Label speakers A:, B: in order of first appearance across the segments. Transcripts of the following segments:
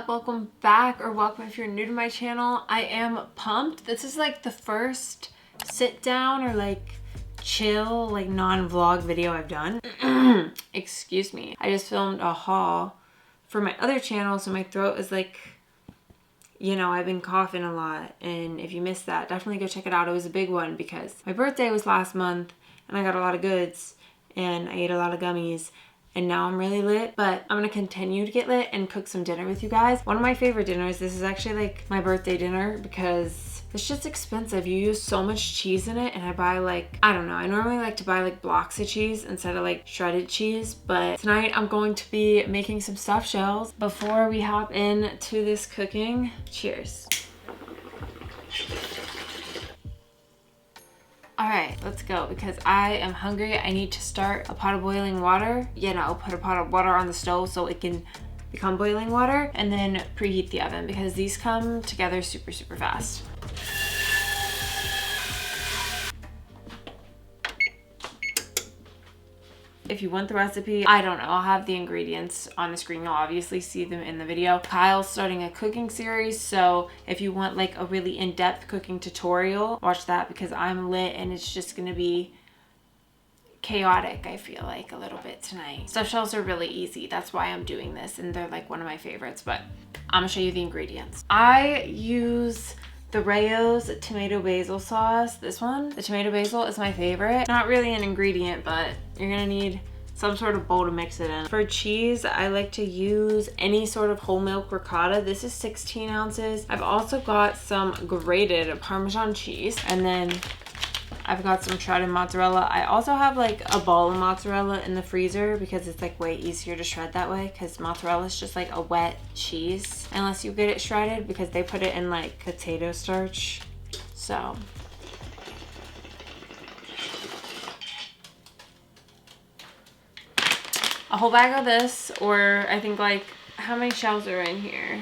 A: up? Welcome back, or welcome if you're new to my channel. I am pumped. This is like the first sit down or like chill, like non-vlog video I've done. Excuse me. I just filmed a haul for my other channel, so my throat is like, you know, I've been coughing a lot, and if you missed that, definitely go check it out. It was a big one because my birthday was last month and I got a lot of goods and I ate a lot of gummies. And now I'm really lit, but I'm gonna continue to get lit and cook some dinner with you guys. One of my favorite dinners, this is actually like my birthday dinner because it's just expensive. You use so much cheese in it, and I buy like, I don't know, I normally like to buy like blocks of cheese instead of like shredded cheese, but tonight I'm going to be making some stuffed shells. Before we hop into this cooking, cheers. All right, let's go because I am hungry. I need to start a pot of boiling water. You know, put a pot of water on the stove so it can become boiling water, and then preheat the oven because these come together super, super fast. If you want the recipe, I don't know, I'll have the ingredients on the screen. You'll obviously see them in the video. Kyle's starting a cooking series, so if you want like a really in-depth cooking tutorial, watch that because I'm lit and it's just gonna be chaotic, I feel like, a little bit tonight. Stuffed shells are really easy. That's why I'm doing this, and they're like one of my favorites, but I'm gonna show you the ingredients. I use the Rayo's tomato basil sauce. This one, the tomato basil, is my favorite. Not really an ingredient, but you're gonna need some sort of bowl to mix it in. For cheese, I like to use any sort of whole milk ricotta. This is 16 ounces. I've also got some grated Parmesan cheese, and then I've got some shredded mozzarella. I also have like a ball of mozzarella in the freezer because it's like way easier to shred that way, because mozzarella is just like a wet cheese unless you get it shredded, because they put it in like potato starch. So a whole bag of this, or I think like, how many shells are in here?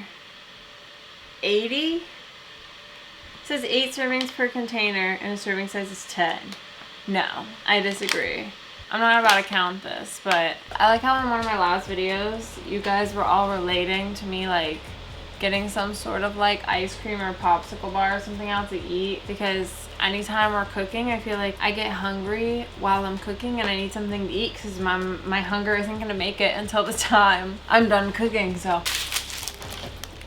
A: 80? It says 8 servings per container and a serving size is 10. No, I disagree. I'm not about to count this, but I like how in one of my last videos, you guys were all relating to me like getting some sort of like ice cream or popsicle bar or something out to eat, because anytime we're cooking, I feel like I get hungry while I'm cooking and I need something to eat because my hunger isn't gonna make it until the time I'm done cooking. So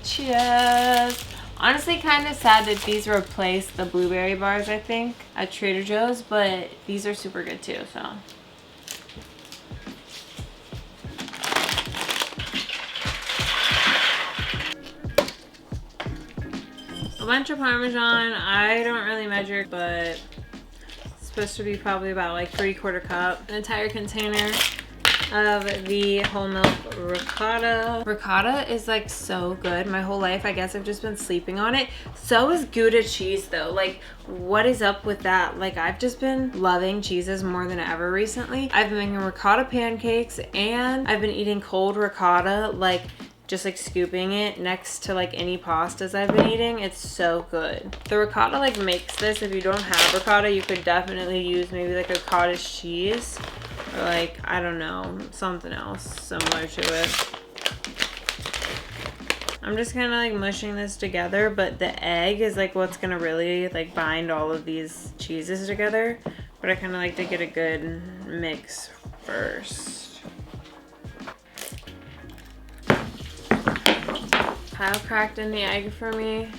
A: cheers. Honestly, kind of sad that these replaced the blueberry bars, I think, at Trader Joe's, but these are super good too, so. A bunch of Parmesan. I don't really measure, but it's supposed to be probably about like 3/4 cup. An entire container of the whole milk ricotta. Ricotta is like so good. My whole life, I guess I've just been sleeping on it. So is Gouda cheese though. Like, what is up with that? Like, I've just been loving cheeses more than ever recently. I've been making ricotta pancakes, and I've been eating cold ricotta, like just like scooping it next to like any pastas I've been eating. It's so good. The ricotta like makes this. If you don't have ricotta, you could definitely use maybe like a cottage cheese, or like, I don't know, something else similar to it. I'm just kind of like mushing this together, but the egg is like what's gonna really like bind all of these cheeses together. But I kind of like to get a good mix first. Kyle cracked in the egg for me.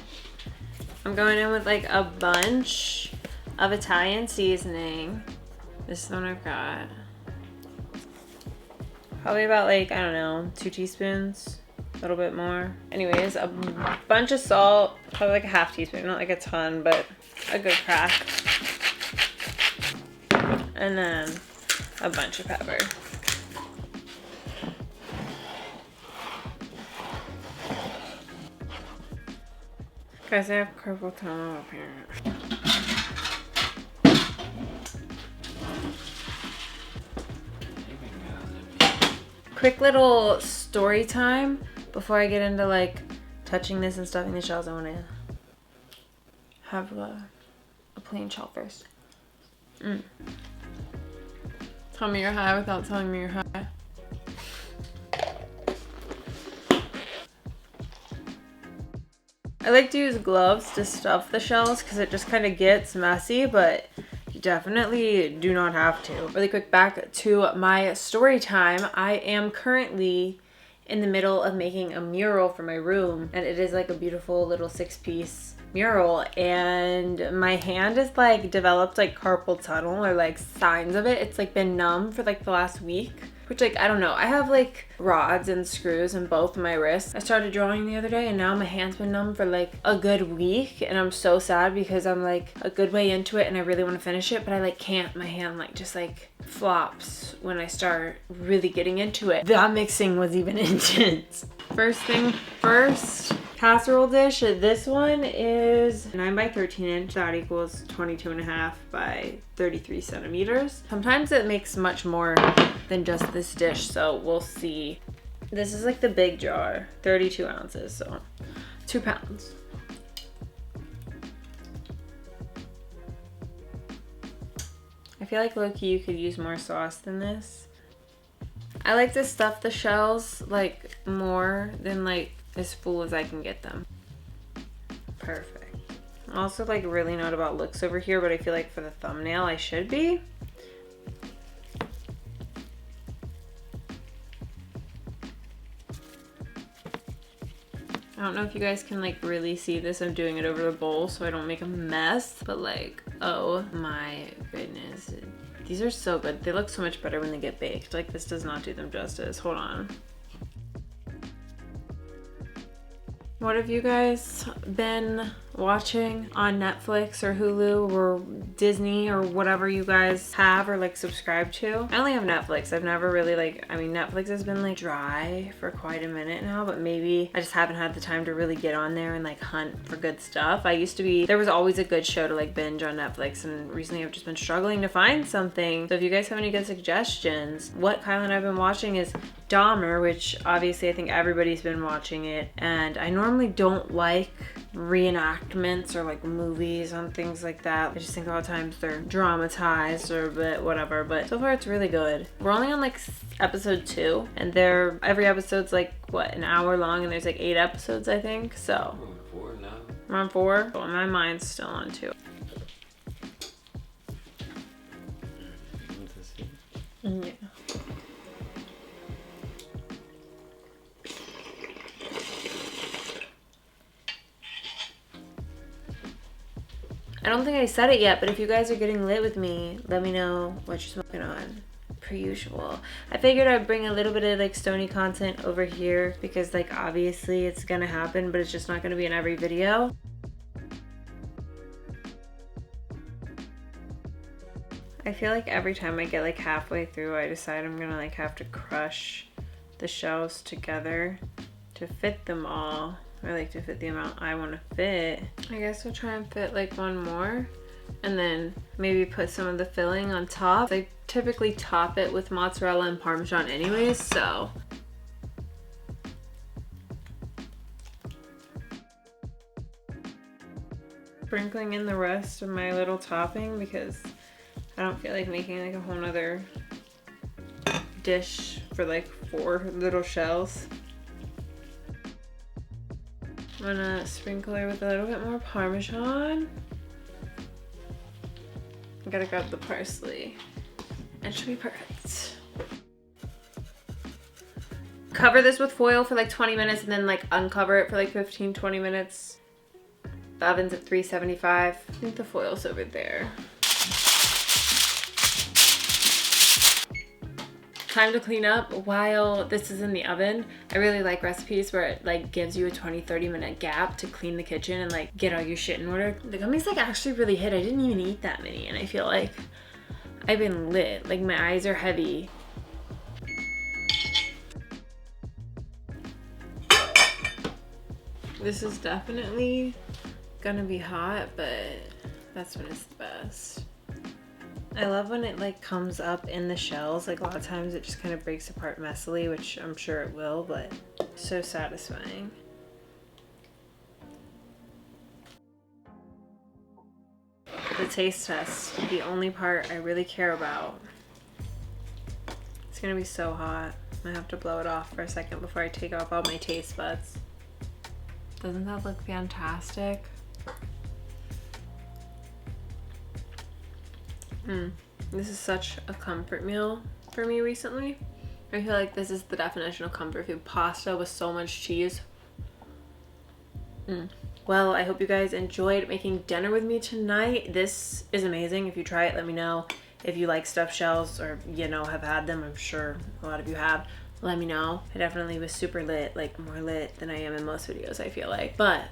A: I'm going in with like a bunch of Italian seasoning. This is the one I've got. Probably about like, I don't know, 2 teaspoons, a little bit more. Anyways, a bunch of salt, probably like a ½ teaspoon, not like a ton, but a good crack. And then a bunch of pepper. Guys, I have carpal tunnel up here. Quick little story time before I get into like touching this and stuffing the shells. I want to have a plain shell first. Tell me you're high without telling me you're high. I like to use gloves to stuff the shells because it just kind of gets messy, but you definitely do not have to. Really quick, back to my story time. I am currently in the middle of making a mural for my room, and it is like a beautiful little 6-piece mural, and my hand is like developed like carpal tunnel or like signs of it. It's like been numb for like the last week, which like I don't know. I have like rods and screws in both my wrists. I started drawing the other day and now my hand's been numb for like a good week, and I'm so sad because I'm like a good way into it and I really want to finish it, but I like can't. My hand like just like flops when I start really getting into it. That mixing was even intense. First thing first, casserole dish. This one is 9 by 13 inch. That equals 22.5 by 33 centimeters. Sometimes it makes much more than just this dish, so we'll see. This is like the big jar, 32 ounces, so 2 pounds. I feel like low-key you could use more sauce than this. I like to stuff the shells like more than like as full as I can get them. Perfect. I'm also like really not about looks over here, but I feel like for the thumbnail I should be. I don't know if you guys can like really see this. I'm doing it over the bowl so I don't make a mess, but like, oh my goodness. These are so good. They look so much better when they get baked. Like this does not do them justice. Hold on. What have you guys been watching on Netflix or Hulu or Disney or whatever you guys have or like subscribe to? I only have Netflix. I've never really like, I mean, Netflix has been like dry for quite a minute now, but maybe I just haven't had the time to really get on there and like hunt for good stuff. I used to be, there was always a good show to like binge on Netflix, and recently I've just been struggling to find something. So if you guys have any good suggestions, what Kyle and I've been watching is Dahmer, which obviously I think everybody's been watching it, and I normally don't like reenactments or like movies on things like that. I just think a lot of times they're dramatized or a bit whatever, but so far it's really good. We're only on like episode 2, and every episode's like what, an hour long, and there's like 8 episodes I think, so
B: We're on 4 now.
A: we're on 4. Well, my mind's still on 2. Yeah. I don't think I said it yet, but if you guys are getting lit with me, let me know what you're smoking on, per usual. I figured I'd bring a little bit of like stony content over here because like obviously it's gonna happen, but it's just not gonna be in every video. I feel like every time I get like halfway through, I decide I'm gonna like have to crush the shells together to fit them all. I like to fit the amount I want to fit. I guess I'll try and fit like one more and then maybe put some of the filling on top. I typically top it with mozzarella and Parmesan anyways, so. Sprinkling in the rest of my little topping because I don't feel like making like a whole nother dish for like 4 little shells. I'm gonna sprinkle her with a little bit more Parmesan. I gotta grab the parsley. And she'll be perfect. Cover this with foil for like 20 minutes and then like uncover it for like 15-20 minutes. The oven's at 375. I think the foil's over there. Time to clean up while this is in the oven. I really like recipes where it like gives you a 20-30 minute gap to clean the kitchen and like get all your shit in order. The gummies like actually really hit. I didn't even eat that many and I feel like I've been lit. Like my eyes are heavy. This is definitely gonna be hot, but that's when it's the best. I love when it like comes up in the shells. Like a lot of times it just kind of breaks apart messily, which I'm sure it will, but so satisfying. The taste test, the only part I really care about. It's gonna be so hot. I have to blow it off for a second before I take off all my taste buds. Doesn't that look fantastic? This is such a comfort meal for me recently. I feel like this is the definition of comfort food. Pasta with so much cheese. Well, I hope you guys enjoyed making dinner with me tonight. This is amazing. If you try it, let me know. If you like stuffed shells or, you know, have had them, I'm sure a lot of you have, let me know. I definitely was super lit, like more lit than I am in most videos, I feel like. But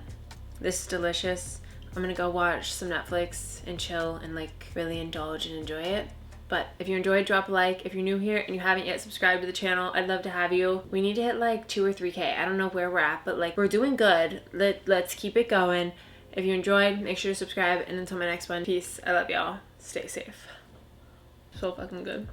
A: this is delicious. I'm gonna go watch some Netflix and chill and like really indulge and enjoy it. But if you enjoyed, drop a like. If you're new here and you haven't yet subscribed to the channel, I'd love to have you. We need to hit like 2 or 3K. I don't know where we're at, but like we're doing good. Let's keep it going. If you enjoyed, make sure to subscribe. And until my next one, peace. I love y'all. Stay safe. So fucking good.